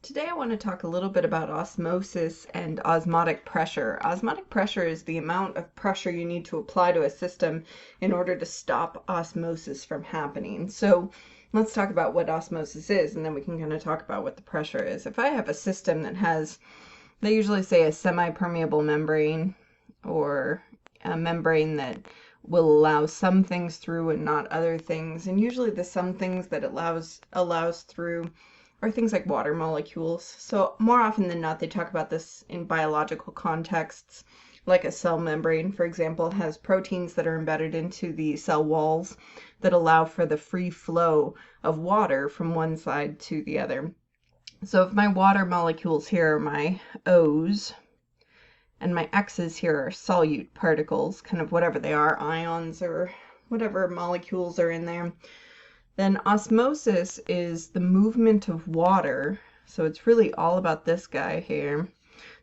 Today I want to talk a little bit about osmosis and osmotic pressure. Osmotic pressure is the amount of pressure you need to apply to a system in order to stop osmosis from happening. So let's talk about what osmosis is, and then we can kind of talk about what the pressure is. If I have a system that has, they usually say a semi-permeable membrane, or a membrane that will allow some things through and not other things, and usually the some things that allows through are things like water molecules. So more often than not, they talk about this in biological contexts, like a cell membrane, for example, has proteins that are embedded into the cell walls that allow for the free flow of water from one side to the other. So if my water molecules here are my O's, and my X's here are solute particles, kind of whatever they are, ions or whatever molecules are in there, then osmosis is the movement of water. So it's really all about this guy here.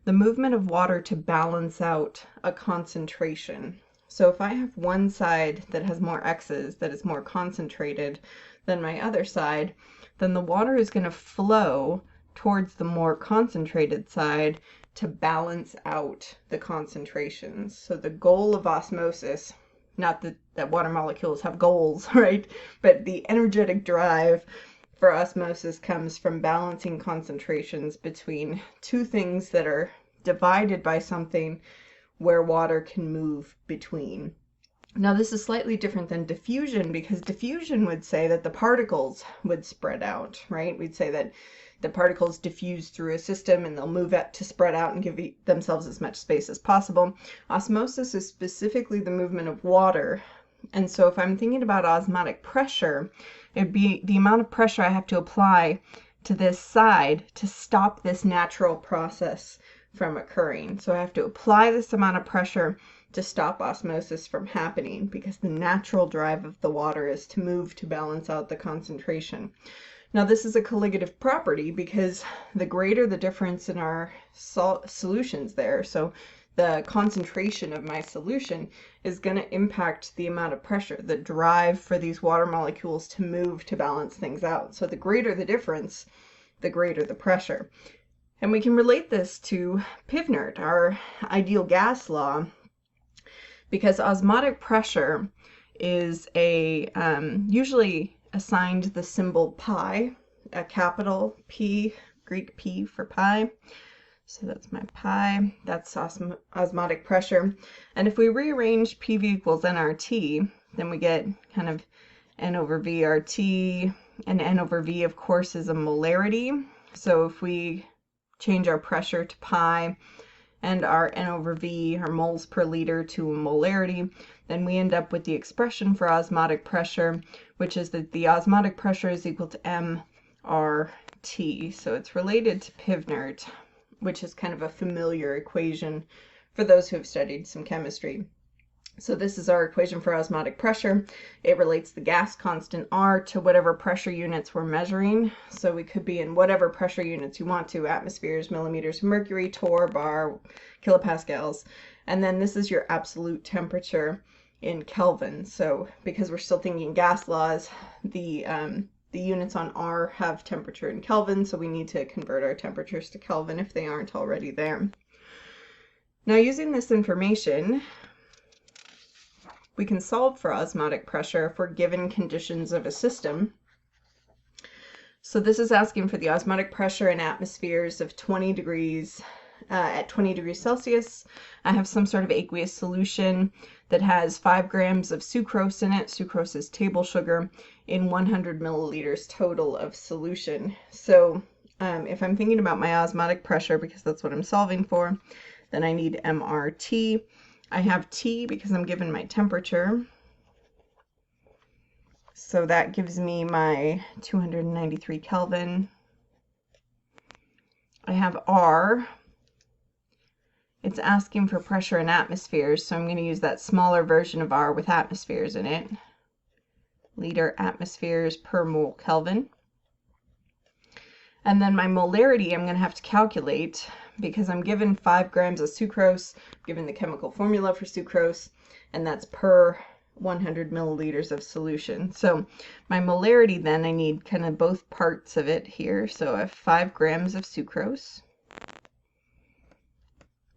The movement of water to balance out a concentration. So if I have one side that has more X's, that is more concentrated than my other side, then the water is going to flow towards the more concentrated side to balance out the concentrations. So the goal of osmosis, not that water molecules have goals, right? But the energetic drive for osmosis comes from balancing concentrations between two things that are divided by something where water can move between. Now this is slightly different than diffusion, because diffusion would say that the particles would spread out, right? We'd say that the particles diffuse through a system and they'll move out to spread out and give themselves as much space as possible. Osmosis is specifically the movement of water. And so if I'm thinking about osmotic pressure, it'd be the amount of pressure I have to apply to this side to stop this natural process from occurring. So I have to apply this amount of pressure to stop osmosis from happening, because the natural drive of the water is to move to balance out the concentration. Now this is a colligative property because the greater the difference in our solutions there, so the concentration of my solution is going to impact the amount of pressure, the drive for these water molecules to move to balance things out. So the greater the difference, the greater the pressure. And we can relate this to Pivnert, our ideal gas law, because osmotic pressure is usually assigned the symbol pi, a capital P, Greek P for pi. So that's my pi, that's osmotic pressure. And if we rearrange PV equals nRT, then we get kind of N over V RT, and N over V, of course, is a molarity. So if we change our pressure to pi and our N over V, our moles per liter, to a molarity, then we end up with the expression for osmotic pressure, which is that the osmotic pressure is equal to mRT. So it's related to Pivnert, which is kind of a familiar equation for those who have studied some chemistry. So this is our equation for osmotic pressure. It relates the gas constant R to whatever pressure units we're measuring. So we could be in whatever pressure units you want to, atmospheres, millimeters of mercury, torr, bar, kilopascals. And then this is your absolute temperature in Kelvin. So because we're still thinking gas laws, the units on R have temperature in Kelvin, so we need to convert our temperatures to Kelvin if they aren't already there. Now using this information, we can solve for osmotic pressure for given conditions of a system. So this is asking for the osmotic pressure in atmospheres of 20 degrees at 20 degrees Celsius. I have some sort of aqueous solution that has 5 grams of sucrose in it. Sucrose is table sugar in 100 milliliters total of solution. So if I'm thinking about my osmotic pressure, because that's what I'm solving for, then I need mRT. I have T because I'm given my temperature. So that gives me my 293 Kelvin. I have R. It's asking for pressure in atmospheres, so I'm going to use that smaller version of R with atmospheres in it. Liter atmospheres per mole Kelvin. And then my molarity I'm going to have to calculate, because I'm given 5 grams of sucrose, I'm given the chemical formula for sucrose, and that's per 100 milliliters of solution. So my molarity then, I need kind of both parts of it here. So I have 5 grams of sucrose.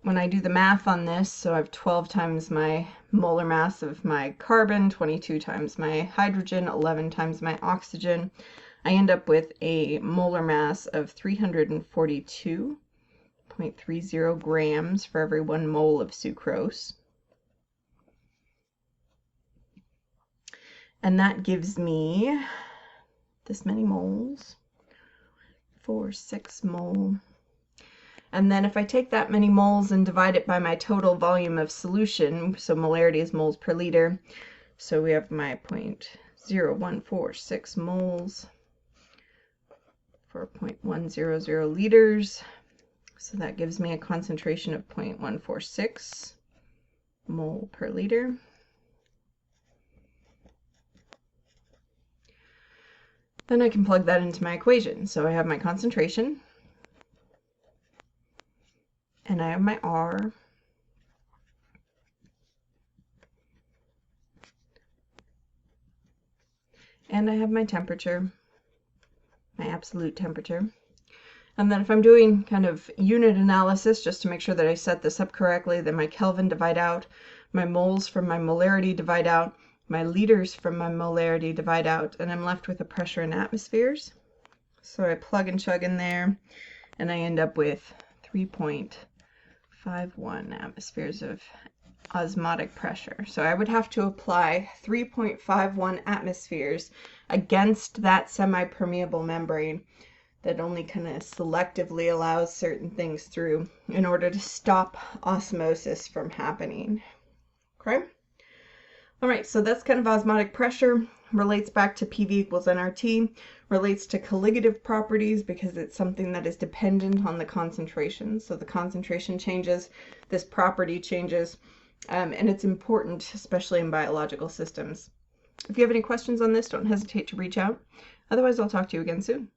When I do the math on this, so I have 12 times my molar mass of my carbon, 22 times my hydrogen, 11 times my oxygen, I end up with a molar mass of 342.30 grams for every 1 mole of sucrose. And that gives me this many moles, 6 mole. And then if I take that many moles and divide it by my total volume of solution, so molarity is moles per liter, so we have my 0.0146 moles for 0.100 liters. So that gives me a concentration of 0.146 mole per liter. Then I can plug that into my equation. So I have my concentration, and I have my R, and I have my temperature, my absolute temperature. And then if I'm doing kind of unit analysis, just to make sure that I set this up correctly, then my Kelvin divide out, my moles from my molarity divide out, my liters from my molarity divide out, and I'm left with a pressure in atmospheres. So I plug and chug in there, and I end up with 3.51 atmospheres of osmotic pressure. So I would have to apply 3.51 atmospheres against that semi-permeable membrane that only kind of selectively allows certain things through in order to stop osmosis from happening. Okay? All right, so that's kind of osmotic pressure, relates back to PV equals nRT, relates to colligative properties because it's something that is dependent on the concentration. So the concentration changes, this property changes, and it's important, especially in biological systems. If you have any questions on this, don't hesitate to reach out. Otherwise, I'll talk to you again soon.